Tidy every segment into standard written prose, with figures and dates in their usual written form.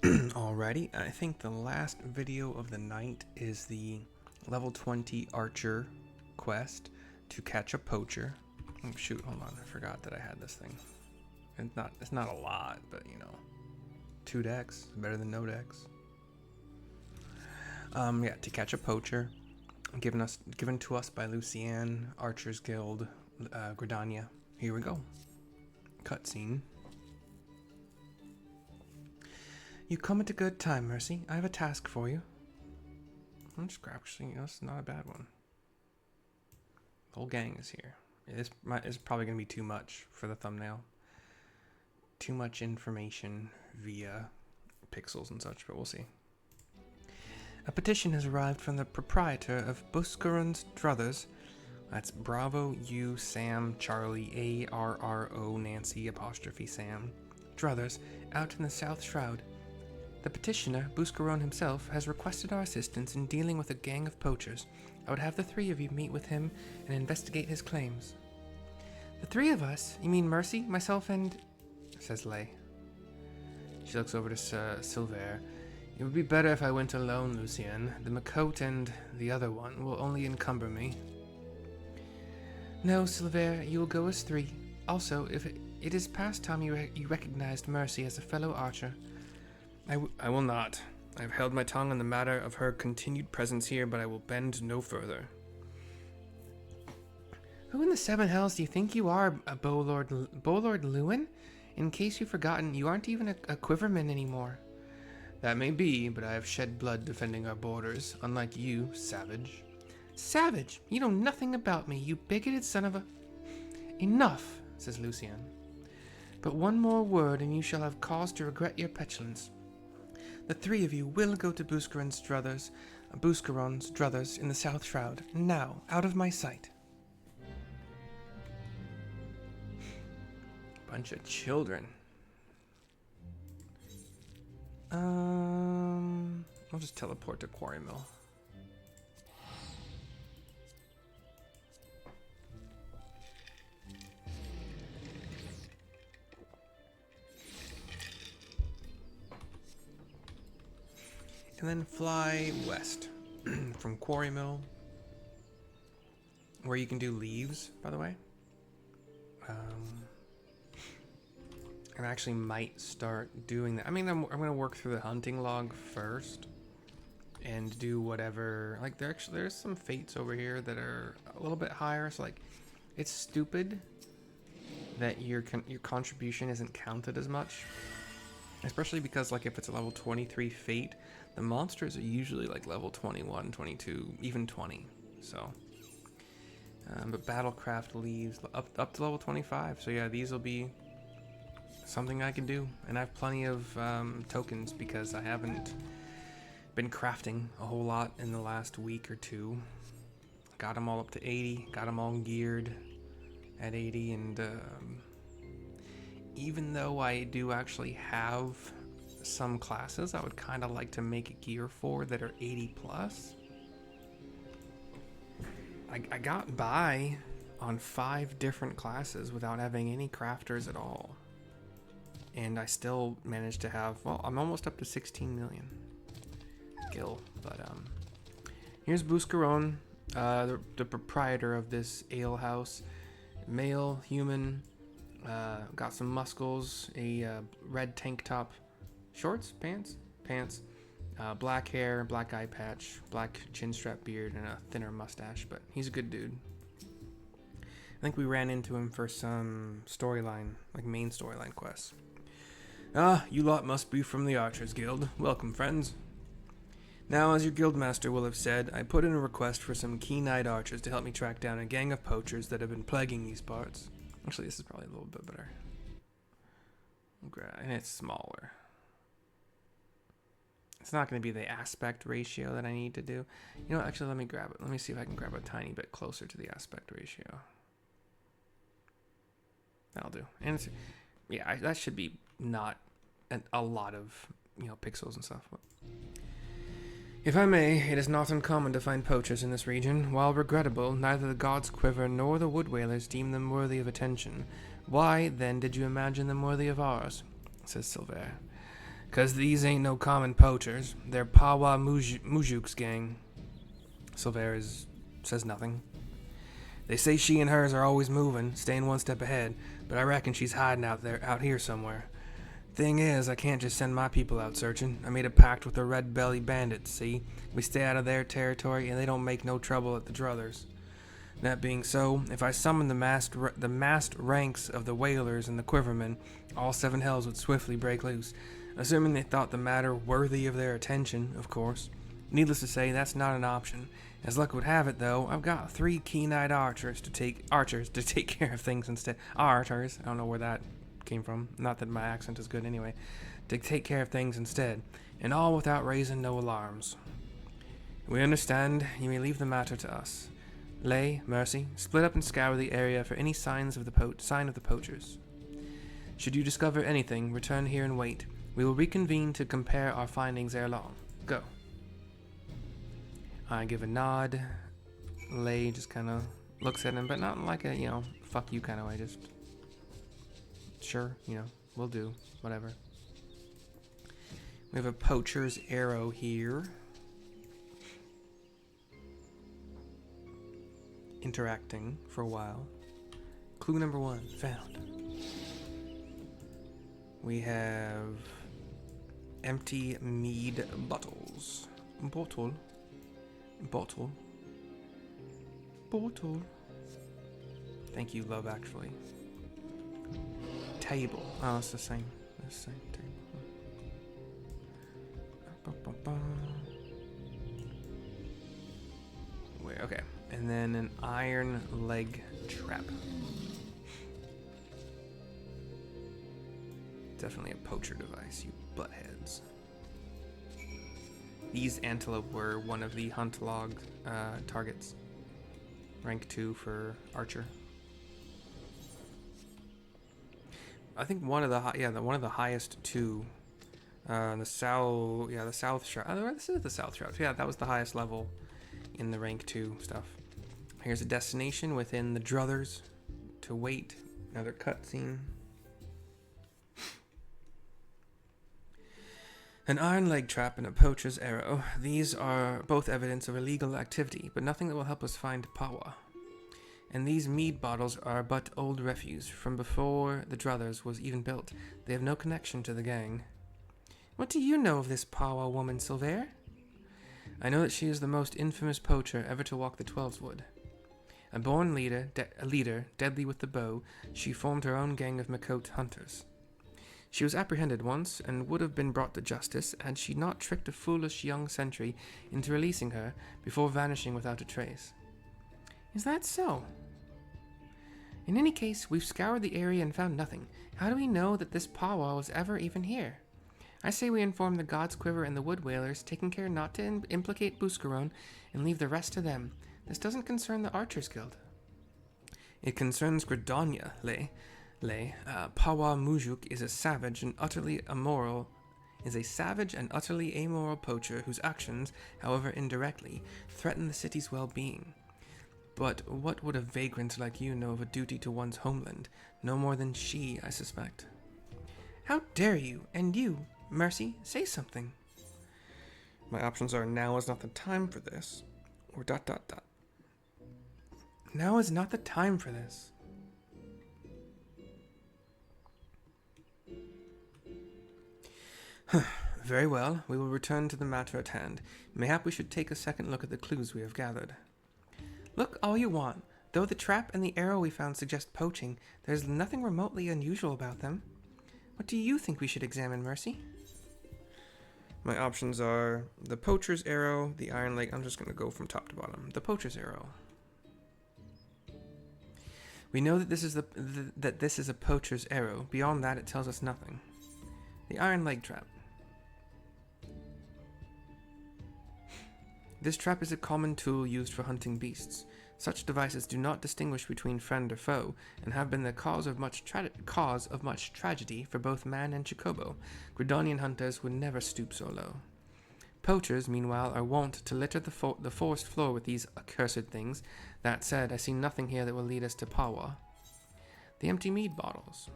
Alrighty, I think the last video of the night is the level 20 archer quest to catch a poacher. Oh, shoot, hold on, I forgot that I had this thing. It's not a lot, but you know, 2 decks, better than no decks. Yeah, to catch a poacher, given to us by Lucienne, Archers Guild, Gridania. Here we go. Cutscene. You come at a good time, Mercy. I have a task for you. I'm just actually, it's not a bad one. The whole gang is here. This is probably going to be too much for the thumbnail. Too much information via pixels and such, but we'll see. A petition has arrived from the proprietor of Buscarron's Druthers. That's Bravo, U, Sam, Charlie, A-R-R-O, Nancy, apostrophe Sam. Druthers, out in the South Shroud. The petitioner, Buscarron himself, has requested our assistance in dealing with a gang of poachers. I would have the 3 of you meet with him and investigate his claims. The 3 of us? You mean Mercy, myself, and... says Lay. She looks over to Silver. It would be better if I went alone, Lucienne. The Macote and the other one will only encumber me. No, Silver, you will go as 3. Also, if it is past time you recognized Mercy as a fellow archer. I will not. I have held my tongue on the matter of her continued presence here, but I will bend no further. Who in the 7 hells do you think you are, Bolord Lewin? In case you've forgotten, you aren't even a quiverman anymore. That may be, but I have shed blood defending our borders, unlike you, savage. Savage? You know nothing about me, you bigoted son of a... Enough, says Lucienne. But one more word and you shall have cause to regret your petulance. The 3 of you will go to Buscarron's Druthers in the South Shroud. Now, out of my sight. Bunch of children. I'll just teleport to Quarry Mill. And then fly west from Quarry Mill, where you can do leaves, by the way. I actually might start doing that. I mean, I'm going to work through the hunting log first and do whatever. Like, there's some fates over here that are a little bit higher. So, like, it's stupid that your contribution isn't counted as much. Especially because, like, if it's a level 23 fate, the monsters are usually, like, level 21, 22, even 20. So, but Battlecraft leaves up to level 25. So, yeah, these will be something I can do. And I have plenty of tokens because I haven't been crafting a whole lot in the last week or 2. Got them all up to 80. Got them all geared at 80. And even though I do actually have some classes I would kind of like to make a gear for that are 80 plus. I got by on 5 different classes without having any crafters at all. And I still managed to have, well, I'm almost up to 16 million gil. But here's Buscarron, the proprietor of this ale house. Male, human, got some muscles, a red tank top, shorts, pants, black hair, black eye patch, black chin strap beard, and a thinner mustache, but he's a good dude. I think we ran into him for some storyline, like main storyline quests. Ah, you lot must be from the Archers Guild. Welcome, friends. Now, as your guildmaster will have said, I put in a request for some keen-eyed archers to help me track down a gang of poachers that have been plaguing these parts. Actually, this is probably a little bit better. And it's smaller. It's not going to be the aspect ratio that I need to do. You know what, actually, let me grab it. Let me see if I can grab a tiny bit closer to the aspect ratio. That'll do. And it's, yeah, that should be not a lot of, pixels and stuff. But if I may, it is not uncommon to find poachers in this region. While regrettable, neither the gods Quiver nor the wood whalers deem them worthy of attention. Why, then, did you imagine them worthy of ours? Says Silver. 'Cause these ain't no common poachers. They're Pawa Mujuk's gang. Silvera says nothing. They say she and hers are always moving, staying one step ahead, but I reckon she's hiding out here somewhere. Thing is, I can't just send my people out searching. I made a pact with the Red Belly Bandits, see? We stay out of their territory, and they don't make no trouble at the Druthers. That being so, if I summoned the massed ranks of the Whalers and the Quivermen, all seven hells would swiftly break loose, assuming they thought the matter worthy of their attention, of course. Needless to say, that's not an option. As luck would have it, though, I've got 3 keen-eyed archers to take care of things instead. Archers, I don't know where that came from. Not that my accent is good anyway. To take care of things instead, and all without raising no alarms. We understand. You may leave the matter to us. Lay, Mercy, split up and scour the area for any sign of the poachers. Should you discover anything, return here and wait. We will reconvene to compare our findings ere long. Go. I give a nod. Lay just kind of looks at him, but not like a, fuck you kind of way. Just, sure, we'll do. Whatever. We have a poacher's arrow here. Interacting for a while. Clue number 1, found. We have empty mead bottles. Bottle. Thank you, Love Actually. Table. Oh, it's the same. The same table. Where? Okay. And then an iron leg trap. Definitely a poacher device, you buttheads. These antelope were one of the hunt log targets. Rank 2 for archer. I think one of the highest 2. The South Shroud. Oh, this is the South Shroud. Yeah, that was the highest level in the rank 2 stuff. Here's a destination within the Druthers to wait. Another cutscene. An iron leg trap and a poacher's arrow. These are both evidence of illegal activity, but nothing that will help us find Pawa. And these mead bottles are but old refuse from before the Druthers was even built. They have no connection to the gang. What do you know of this Pawa woman, Silvera? I know that she is the most infamous poacher ever to walk the Twelveswood. A born leader, deadly with the bow, she formed her own gang of Makot hunters. She was apprehended once, and would have been brought to justice had she not tricked a foolish young sentry into releasing her before vanishing without a trace. Is that so? In any case, we've scoured the area and found nothing. How do we know that this Pawa was ever even here? I say we inform the God's Quiver and the Wood Whalers, taking care not to implicate Buscarron, and leave the rest to them. This doesn't concern the Archers Guild. It concerns Gridania, Lay. Pawa Mujuk is a savage and utterly amoral poacher whose actions, however indirectly, threaten the city's well-being. But what would a vagrant like you know of a duty to one's homeland? No more than she, I suspect. How dare you? And you, Mercy, say something. My options are now is not the time for this, or ... Now is not the time for this. Very well, we will return to the matter at hand. Mayhap we should take a second look at the clues we have gathered. Look all you want. Though the trap and the arrow we found suggest poaching, there is nothing remotely unusual about them. What do you think we should examine, Mercy? My options are the poacher's arrow, the iron leg. I'm just going to go from top to bottom. The poacher's arrow. We know that this is a poacher's arrow. Beyond that, it tells us nothing. The iron leg trap. This trap is a common tool used for hunting beasts. Such devices do not distinguish between friend or foe, and have been the cause of much tragedy for both man and Chocobo. Gridanian hunters would never stoop so low. Poachers, meanwhile, are wont to litter the forest floor with these accursed things. That said, I see nothing here that will lead us to Pawa. The empty mead bottles.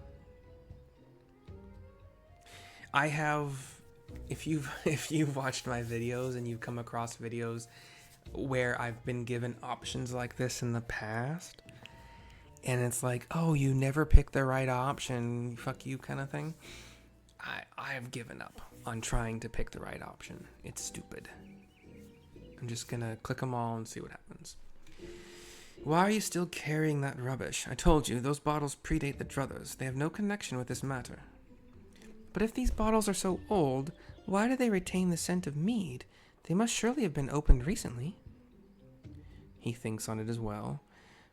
I have if you've watched my videos and you've come across videos where I've been given options like this in the past, and it's like, oh, you never picked the right option, fuck you kind of thing. I've given up on trying to pick the right option. It's stupid. I'm just gonna click them all and see what happens. Why are you still carrying that rubbish? I told you, those bottles predate the Druthers. They have no connection with this matter. But if these bottles are so old, why do they retain the scent of mead? They must surely have been opened recently. He thinks on it as well.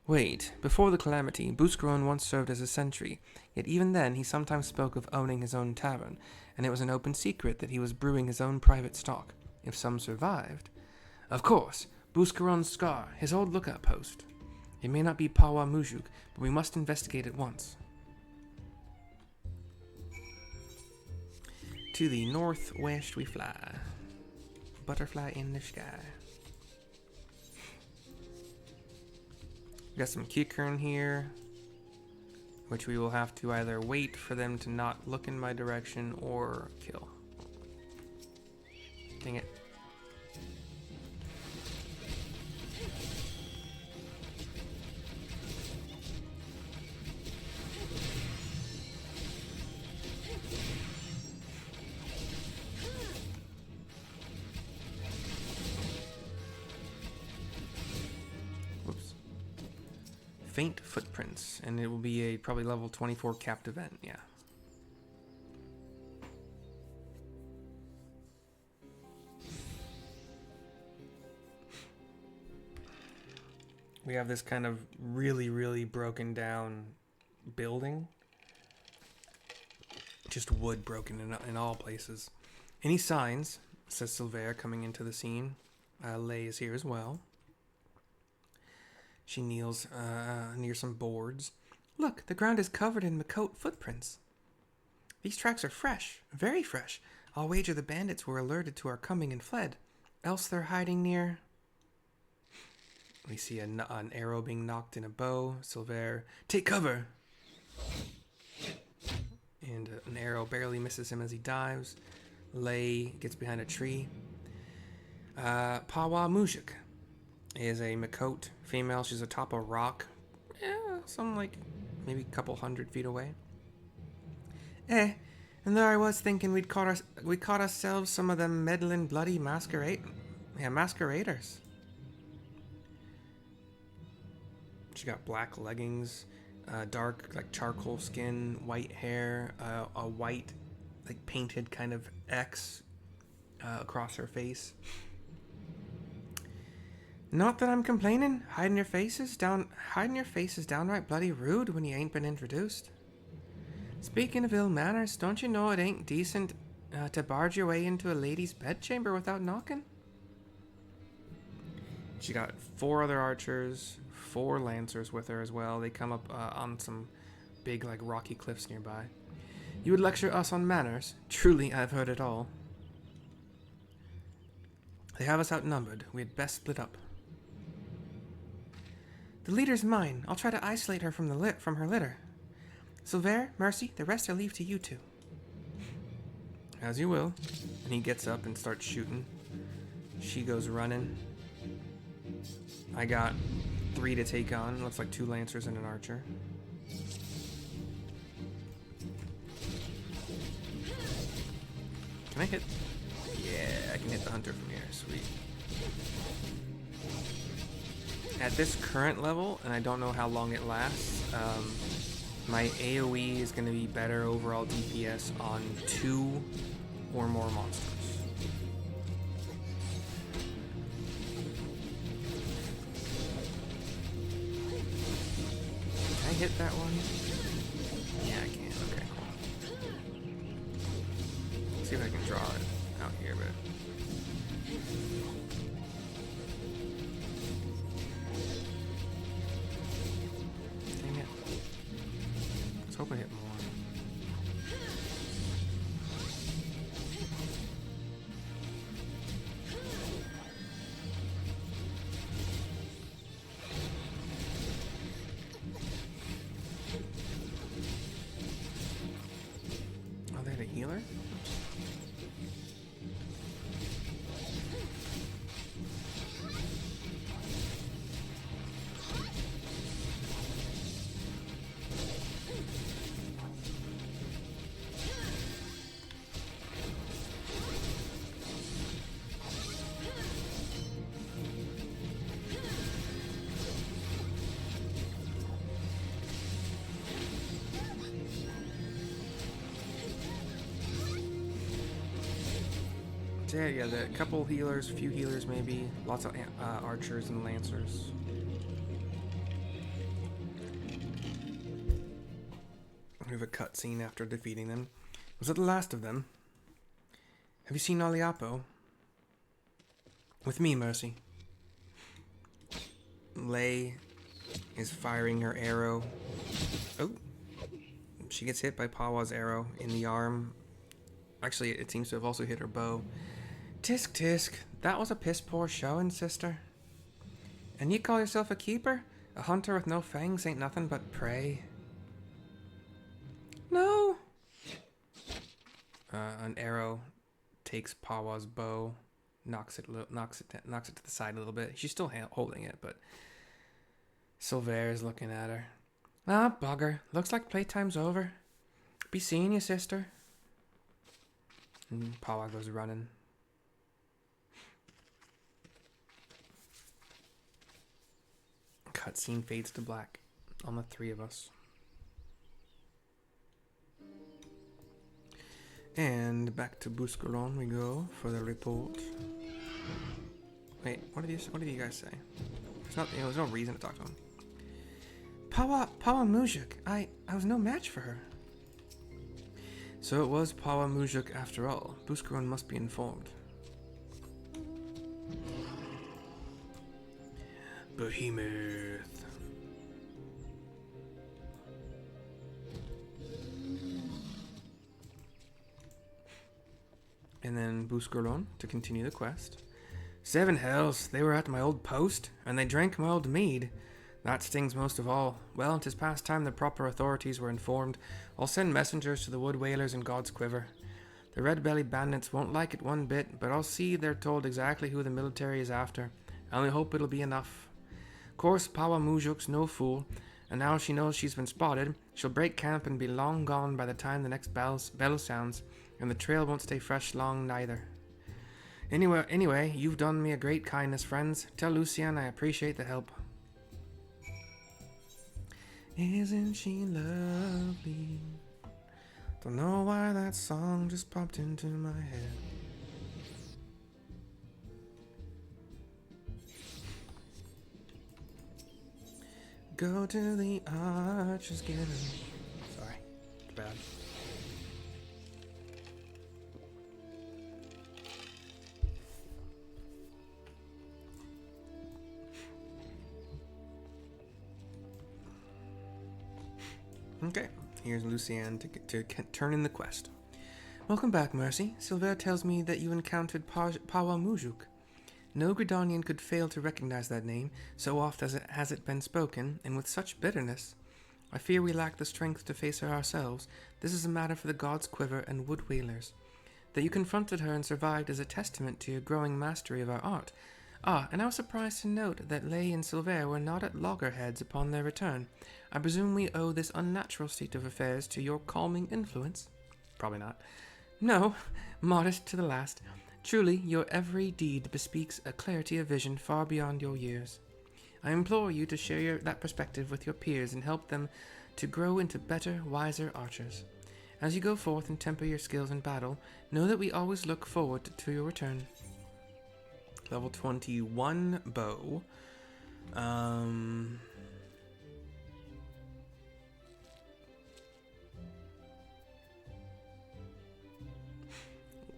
Wait, before the calamity, Buscarron once served as a sentry, yet even then he sometimes spoke of owning his own tavern, and it was an open secret that he was brewing his own private stock, if some survived. Of course, Buscarron's scar, his old lookout post. It may not be Pawa Mujuk, but we must investigate at once. To the northwest we fly. Butterfly in the sky. We got some Kikern here, which we will have to either wait for them to not look in my direction or kill. Dang it. Faint footprints, and it will be a probably level 24 capped event. Yeah. We have this kind of really broken down building. Just wood broken in all places. Any signs? Says Silver coming into the scene. Lay is here as well. She kneels near some boards. Look, the ground is covered in Makote footprints. These tracks are fresh, very fresh. I'll wager the bandits were alerted to our coming and fled. Else they're hiding near... We see an arrow being knocked in a bow. Silver, take cover! And an arrow barely misses him as he dives. Lay gets behind a tree. Pawa Mujuk is a Makote female. She's atop a rock. Some like maybe a couple 100 feet away. And there I was thinking we caught ourselves some of them meddling bloody masqueraders. She got black leggings, dark like charcoal skin, white hair, a white like painted kind of X across her face. Not that I'm complaining. Hiding your face is downright bloody rude when you ain't been introduced. Speaking of ill manners, don't you know it ain't decent to barge your way into a lady's bedchamber without knocking? She got 4 other archers, 4 lancers with her as well. They come up on some big like rocky cliffs nearby. You would lecture us on manners? Truly, I've heard it all. They have us outnumbered. We had best split up. The leader's mine. I'll try to isolate her from her litter. Silver, Mercy, the rest I leave to you two. As you will. And he gets up and starts shooting. She goes running. I got 3 to take on. Looks like 2 lancers and an archer. Can I hit? Yeah, I can hit the hunter from here. Sweet. At this current level, and I don't know how long it lasts, my AoE is going to be better overall DPS on 2 or more monsters. Can I hit that one? Yeah, I can. Okay, cool. Let's see if I can draw it out here, but... Hope I hit more. Oh, they had a healer? Yeah, the couple healers, few healers maybe, lots of archers and lancers. We have a cutscene after defeating them. Was that the last of them? Have you seen Aliapo? With me, Mercy. Lay is firing her arrow. Oh. She gets hit by Pawa's arrow in the arm. Actually, it seems to have also hit her bow. Tisk tisk, that was a piss poor showing, sister. And you call yourself a keeper? A hunter with no fangs ain't nothing but prey. No! An arrow takes Pawa's bow, knocks it to the side a little bit. She's still holding it, but Silver is looking at her. Ah, bugger. Looks like playtime's over. Be seeing you, sister. And Pawa goes running. Cutscene fades to black on the three of us. And back to Buscarron we go for the report. Wait, what did you guys say? There's no reason to talk to him. Pawa Mujuk, I was no match for her. So it was Pawa Mujuk after all. Buscarron must be informed. Behemoth. And then Buscarron to continue the quest. 7 hells, they were at my old post, and they drank my old mead. That stings most of all. Well, 'tis past time the proper authorities were informed. I'll send messengers to the wood whalers in God's quiver. The red-bellied bandits won't like it one bit, but I'll see they're told exactly who the military is after. I only hope it'll be enough. Course, Pawa Mujuk's no fool, and now she knows she's been spotted, she'll break camp and be long gone by the time the next bell sounds, and the trail won't stay fresh long neither. Anyway, you've done me a great kindness, friends. Tell Lucian I appreciate the help. Isn't she lovely? Don't know why that song just popped into my head. Go to the archers, get him. Sorry, it's bad. Okay, here's Lucian to turn in the quest. Welcome back, Mercy. Silver tells me that you encountered Pawa Mujuk. No Gridanian could fail to recognize that name, so oft has it been spoken, and with such bitterness. I fear we lack the strength to face her ourselves. This is a matter for the gods' quiver and wood whalers. That you confronted her and survived is a testament to your growing mastery of our art. And I was surprised to note that Lay and Silver were not at loggerheads upon their return. I presume we owe this unnatural state of affairs to your calming influence? Probably not. No, modest to the last. Truly, your every deed bespeaks a clarity of vision far beyond your years. I implore you to share that perspective with your peers and help them to grow into better, wiser archers. As you go forth and temper your skills in battle, know that we always look forward to your return. Level 21 bow.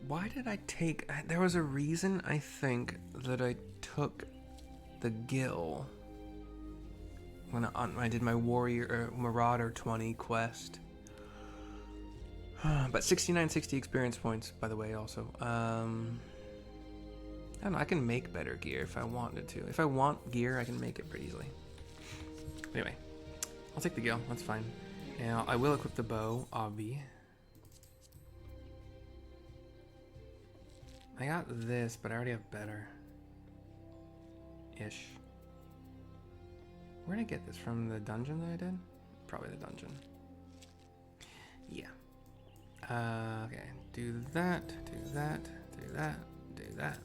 Why did I take... There was a reason, I think, that I took the Gill when I did my Warrior Marauder 20 quest. But 6960 experience points, by the way, also. I don't know, I can make better gear if I wanted to. If I want gear, I can make it pretty easily. Anyway, I'll take the Gill, that's fine. Now, I will equip the bow, obvi. I got this, but I already have better. Ish. Where did I get this? From the dungeon that I did? Probably the dungeon. Yeah. Okay. Do that, do that, do that, do that.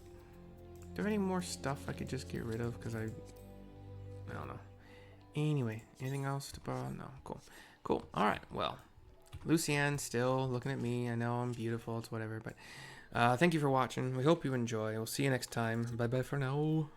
Do I have any more stuff I could just get rid of? Because I don't know. Anyway, anything else to borrow? No. Cool. Cool. Alright, well. Lucian still looking at me. I know I'm beautiful. It's whatever, but Thank you for watching. We hope you enjoy. We'll see you next time. Bye bye for now.